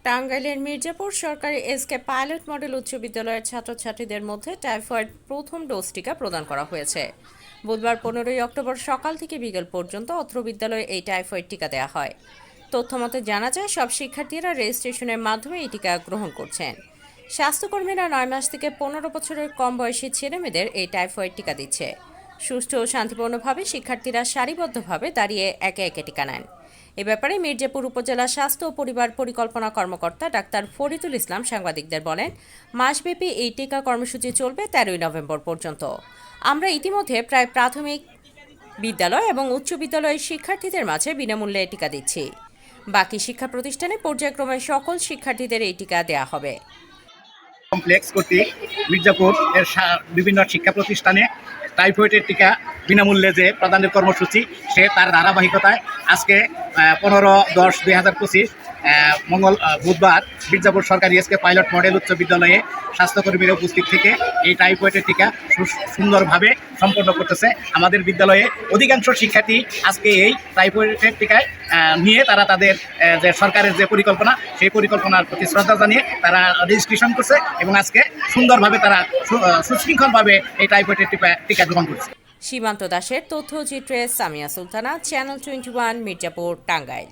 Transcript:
টাঙ্গাইলের মির্জাপুর সরকারি SK pilot model উচ্চ বিদ্যালয়ের ছাত্রছাত্রীদের মধ্যে টাইফয়েড প্রথম ডোজ টিকা প্রদান করা হয়েছে। বুধবার 15 অক্টোবর সকাল থেকে বিকেল পর্যন্ত অত্র বিদ্যালয়ে এই টাইফয়েড টিকা দেওয়া হয়। তথ্যমতে জানা যায়, সব শিক্ষার্থীরা রেজিস্ট্রেশনের মাধ্যমে এই টিকা গ্রহণ করছেন। স্বাস্থ্যকর্মীরা 9 মাস থেকে 15 বছরের কম বয়সী ছেলেমেয়েদের এই টাইফয়েড টিকা দিচ্ছে। সুষ্ঠু ও শান্তিপূর্ণভাবে শিক্ষার্থীরা সারিবদ্ধভাবে দাঁড়িয়ে একে একে টিকা নেন। এ ব্যাপারে মির্জাপুর উপজেলা স্বাস্থ্য ও পরিবার পরিকল্পনা কর্মকর্তা ডাক্তার ফরিদুল ইসলাম সাংবাদিকদের বলেন, মাসব্যাপী এই টিকা কর্মসূচি চলবে 13 নভেম্বর পর্যন্ত। আমরা ইতিমধ্যে প্রায় প্রাথমিক বিদ্যালয় এবং উচ্চ বিদ্যালয়ের শিক্ষার্থীদের মাঝে বিনামূল্যে টিকা দিচ্ছি। বাকি শিক্ষা প্রতিষ্ঠানে পর্যায়ক্রমে সকল শিক্ষার্থীদের এই টিকা দেওয়া হবে। কমপ্লেক্স কর্তৃক মির্জাপুর এর বিভিন্ন শিক্ষা প্রতিষ্ঠানে টাইফয়েডের টিকা বিনামূল্যে যে প্রদানের কর্মসূচি, সে তার ধারাবাহিকতায় আজকে 15-10-2025 বুধবার মির্জাপুর সরকারি এসকে পাইলট মডেল উচ্চ বিদ্যালয়ে স্বাস্থ্যকর্মীরা উপস্থিত থেকে এই টাইফয়েডের টিকা সুন্দরভাবে সম্পন্ন করতেছে। আমাদের বিদ্যালয়ে অধিকাংশ শিক্ষার্থী আজকে এই টাইফয়েডের টিকায় নিয়ে তারা তাদের যে সরকারের যে পরিকল্পনা, সেই পরিকল্পনার প্রতি শ্রদ্ধা জানিয়ে তারা রেজিস্ট্রেশন করছে এবং আজকে সুন্দরভাবে তারা সুশৃঙ্খলভাবে এই টাইফয়েডের টিকা গ্রহণ করছে। সীমান্ত দাসের তথ্যচিত্রে সামিয়া সুলতানা, চ্যানেল 21, মির্জাপুর, টাঙ্গাইল।